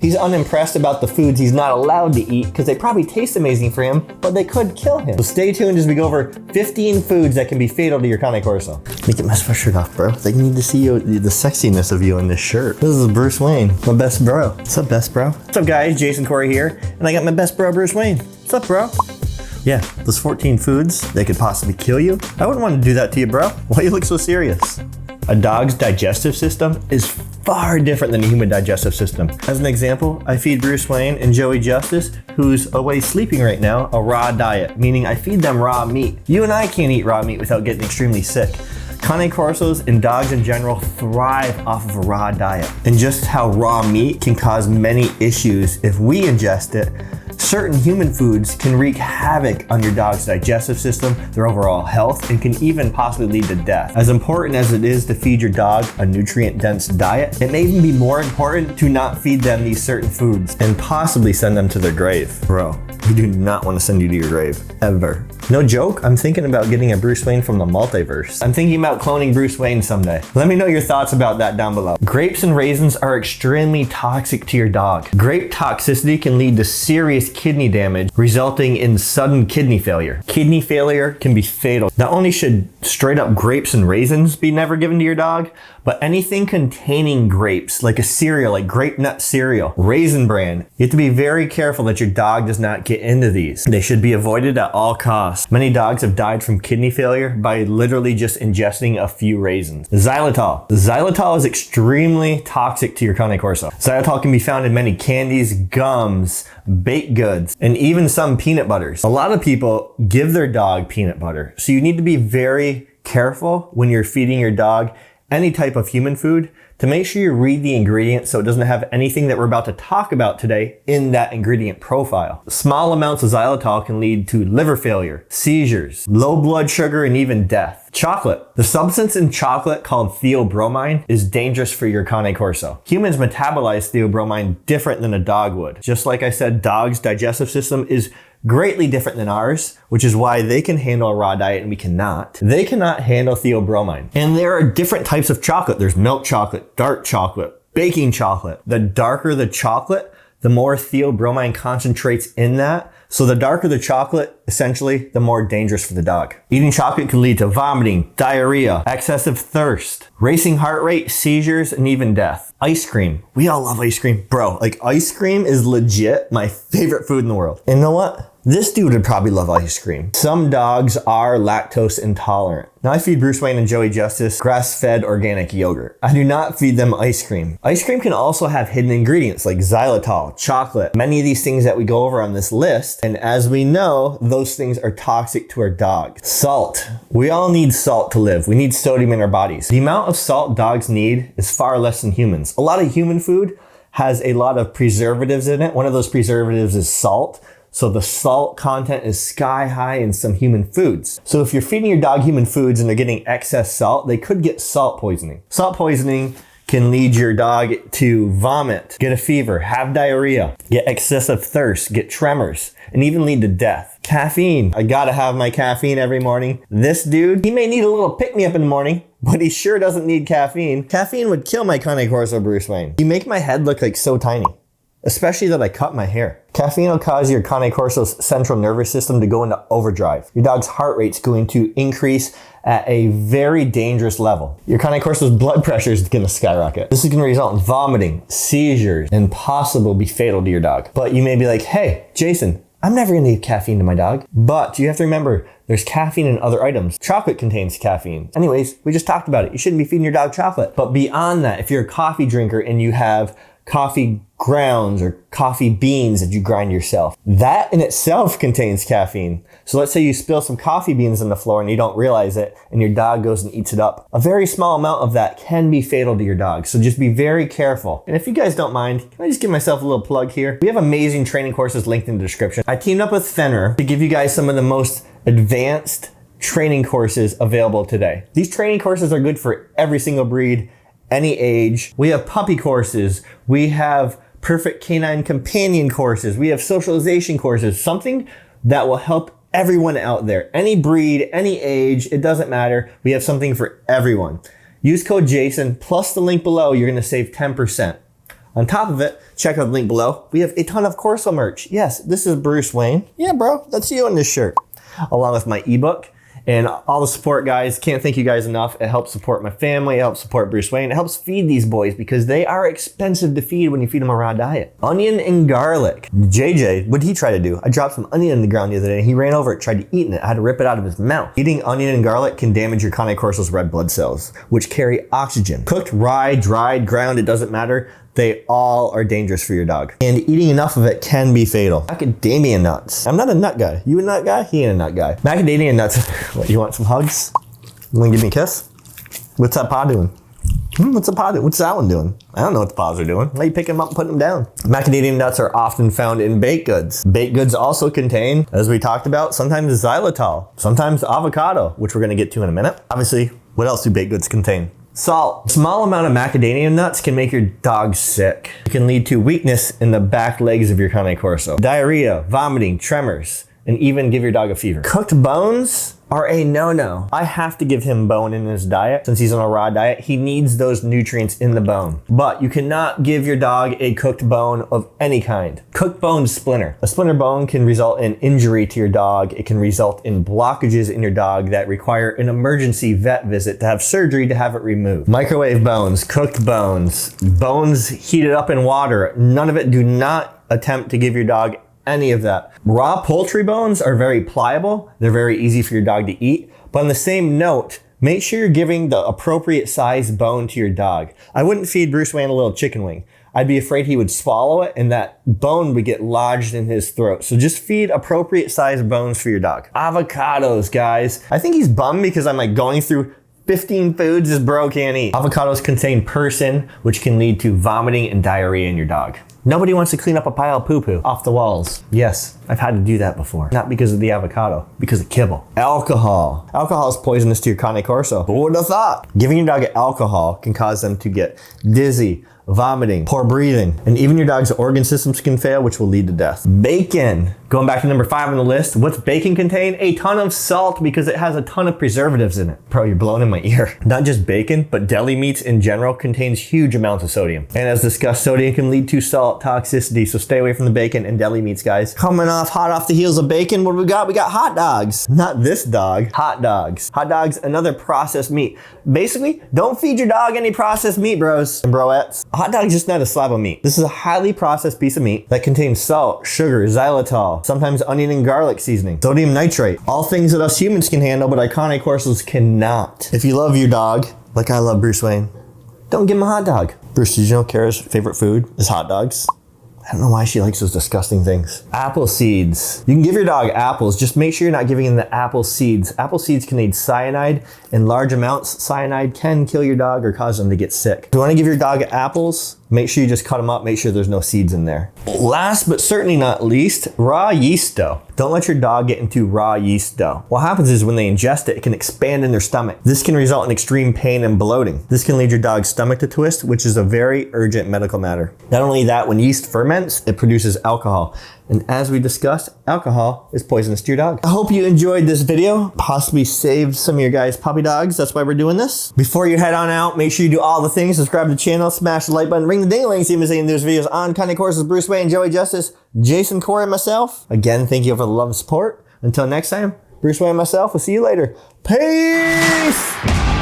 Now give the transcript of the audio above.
He's unimpressed about the foods he's not allowed to eat because they probably taste amazing for him, but they could kill him. So stay tuned as we go over 15 foods that can be fatal to your Cane Corso. Let me get my sweatshirt off, bro. They need to see you, the sexiness of you in this shirt. This is Bruce Wayne, my best bro. What's up, best bro? What's up, guys? Jason Corey here, and I got my best bro, Bruce Wayne. What's up, bro? Yeah, those 14 foods that could possibly kill you. I wouldn't want to do that to you, bro. Why you look so serious? A dog's digestive system is far different than a human digestive system. As an example, I feed Bruce Wayne and Joey Justice, who's away sleeping right now, a raw diet, meaning I feed them raw meat. You and I can't eat raw meat without getting extremely sick. Cane Corsos and dogs in general thrive off of a raw diet. And just how raw meat can cause many issues if we ingest it, certain human foods can wreak havoc on your dog's digestive system, their overall health, and can even possibly lead to death. As important as it is to feed your dog a nutrient-dense diet, it may even be more important to not feed them these certain foods and possibly send them to their grave. Bro, we do not want to send you to your grave, ever. No joke, I'm thinking about getting a Bruce Wayne from the multiverse. I'm thinking about cloning Bruce Wayne someday. Let me know your thoughts about that down below. Grapes and raisins are extremely toxic to your dog. Grape toxicity can lead to serious kidney damage, resulting in sudden kidney failure. Kidney failure can be fatal. Not only should straight up grapes and raisins be never given to your dog, but anything containing grapes, like a cereal, like grape nut cereal, Raisin Bran, you have to be very careful that your dog does not get into these. They should be avoided at all costs. Many dogs have died from kidney failure by literally just ingesting a few raisins. Xylitol. Xylitol is extremely toxic to your Cane Corso. Xylitol can be found in many candies, gums, baked goods, and even some peanut butters. A lot of people give their dog peanut butter, so you need to be very careful when you're feeding your dog any type of human food to make sure you read the ingredients so it doesn't have anything that we're about to talk about today in that ingredient profile. Small amounts of xylitol can lead to liver failure, seizures, low blood sugar, and even death. Chocolate. The substance in chocolate called theobromine is dangerous for your Cane Corso. Humans metabolize theobromine different than a dog would. Just like I said, dogs' digestive system is greatly different than ours, which is why they can handle a raw diet and we cannot. They cannot handle theobromine. And there are different types of chocolate. There's milk chocolate, dark chocolate, baking chocolate. The darker the chocolate, the more theobromine concentrates in that. So the darker the chocolate, essentially, the more dangerous for the dog. Eating chocolate can lead to vomiting, diarrhea, excessive thirst, racing heart rate, seizures, and even death. Ice cream. We all love ice cream. Bro, like ice cream is legit my favorite food in the world. And you know what? This dude would probably love ice cream. Some dogs are lactose intolerant. Now I feed Bruce Wayne and Joey Justice grass-fed organic yogurt. I do not feed them ice cream. Ice cream can also have hidden ingredients like xylitol, chocolate, many of these things that we go over on this list. And as we know, those things are toxic to our dog. Salt. We all need salt to live. We need sodium in our bodies. The amount of salt dogs need is far less than humans. A lot of human food has a lot of preservatives in it. One of those preservatives is salt. So the salt content is sky high in some human foods. So if you're feeding your dog human foods and they're getting excess salt, they could get salt poisoning. Salt poisoning can lead your dog to vomit, get a fever, have diarrhea, get excessive thirst, get tremors, and even lead to death. Caffeine. I gotta have my caffeine every morning. This dude, he may need a little pick-me-up in the morning, but he sure doesn't need caffeine. Caffeine would kill my Cane Corso Bruce Wayne. You make my head look like so tiny. Especially that I cut my hair. Caffeine will cause your Cane Corso's central nervous system to go into overdrive. Your dog's heart rate's going to increase at a very dangerous level. Your Cane Corso's blood pressure is gonna skyrocket. This is gonna result in vomiting, seizures, and possibly be fatal to your dog. But you may be like, hey, Jason, I'm never gonna give caffeine to my dog. But you have to remember, there's caffeine in other items. Chocolate contains caffeine. Anyways, we just talked about it. You shouldn't be feeding your dog chocolate. But beyond that, if you're a coffee drinker and you have coffee grounds or coffee beans that you grind yourself, that in itself contains caffeine. So let's say you spill some coffee beans on the floor and you don't realize it and your dog goes and eats it up. A very small amount of that can be fatal to your dog. So just be very careful. And if you guys don't mind, can I just give myself a little plug here? We have amazing training courses linked in the description. I teamed up with Fenner to give you guys some of the most advanced training courses available today. These training courses are good for every single breed, any age. We have puppy courses. We have perfect canine companion courses. We have socialization courses, something that will help everyone out there. Any breed, any age, it doesn't matter. We have something for everyone. Use code JASON plus the link below. You're going to save 10%. On top of it, check out the link below. We have a ton of Corso merch. Yes, this is Bruce Wayne. Yeah, bro, that's you in this shirt. Along with my ebook and all the support, guys. Can't thank you guys enough. It helps support my family. It helps support Bruce Wayne. It helps feed these boys because they are expensive to feed when you feed them a raw diet. Onion and garlic. JJ, what did he try to do? I dropped some onion in the ground the other day and he ran over it, tried to eat it. I had to rip it out of his mouth. Eating onion and garlic can damage your Cane Corso's red blood cells, which carry oxygen. Cooked, rye, dried, ground, it doesn't matter. They all are dangerous for your dog. And eating enough of it can be fatal. Macadamia nuts. I'm not a nut guy. You a nut guy? He ain't a nut guy. Macadamia nuts. What, you want some hugs? You wanna give me a kiss? What's that paw doing? What's the paw doing? What's that one doing? I don't know what the paws are doing. Why are you picking them up and putting them down? Macadamia nuts are often found in baked goods. Baked goods also contain, as we talked about, sometimes xylitol, sometimes avocado, which we're gonna get to in a minute. Obviously, what else do baked goods contain? Salt. Small amount of macadamia nuts can make your dog sick. It can lead to weakness in the back legs of your Cane Corso, diarrhea, vomiting, tremors, and even give your dog a fever. Cooked bones are a no-no. I have to give him bone in his diet. Since he's on a raw diet, he needs those nutrients in the bone. But you cannot give your dog a cooked bone of any kind. Cooked bone splinter. A splinter bone can result in injury to your dog. It can result in blockages in your dog that require an emergency vet visit to have surgery to have it removed. Microwave bones, cooked bones, bones heated up in water. None of it. Do not attempt to give your dog any of that. Raw poultry bones are very pliable. They're very easy for your dog to eat. But on the same note, make sure you're giving the appropriate size bone to your dog. I wouldn't feed Bruce Wayne a little chicken wing. I'd be afraid he would swallow it and that bone would get lodged in his throat. So just feed appropriate size bones for your dog. Avocados, guys. I think he's bummed because I'm like going through 15 foods this bro can't eat. Avocados contain persin, which can lead to vomiting and diarrhea in your dog. Nobody wants to clean up a pile of poo-poo off the walls. Yes, I've had to do that before. Not because of the avocado, because of kibble. Alcohol. Alcohol is poisonous to your Cane Corso. Who would have thought? Giving your dog alcohol can cause them to get dizzy, vomiting, poor breathing, and even your dog's organ systems can fail, which will lead to death. Bacon. Going back to number 5 on the list, what's bacon contain? A ton of salt because it has a ton of preservatives in it. Bro, you're blowing in my ear. Not just bacon, but deli meats in general contains huge amounts of sodium. And as discussed, sodium can lead to salt toxicity, so stay away from the bacon and deli meats, guys. Coming off hot off the heels of bacon, what do we got? We got hot dogs. Not this dog, hot dogs. Hot dogs, another processed meat. Basically, don't feed your dog any processed meat, bros and broettes. A hot dog is just not a slab of meat. This is a highly processed piece of meat that contains salt, sugar, xylitol, sometimes onion and garlic seasoning, sodium nitrate, all things that us humans can handle, but our Cane Corsos cannot. If you love your dog, like I love Bruce Wayne, don't give him a hot dog. Bruce, did you know Kara's favorite food is hot dogs? I don't know why she likes those disgusting things. Apple seeds. You can give your dog apples, just make sure you're not giving him the apple seeds. Apple seeds contain cyanide. In large amounts, cyanide can kill your dog or cause them to get sick. If you want to give your dog apples, make sure you just cut them up, make sure there's no seeds in there. Last but certainly not least, raw yeast dough. Don't let your dog get into raw yeast dough. What happens is when they ingest it, it can expand in their stomach. This can result in extreme pain and bloating. This can lead your dog's stomach to twist, which is a very urgent medical matter. Not only that, when yeast ferments, it produces alcohol. And as we discussed, alcohol is poisonous to your dog. I hope you enjoyed this video, possibly saved some of your guys' puppy dogs. That's why we're doing this. Before you head on out, make sure you do all the things. Subscribe to the channel, smash the like button, ring the ding-a-ling, see if there's any of those videos on Cane Corso's Bruce Wayne, Joey Justice, Jason, Corey, and myself. Again, thank you for the love and support. Until next time, Bruce Wayne and myself, we'll see you later. Peace!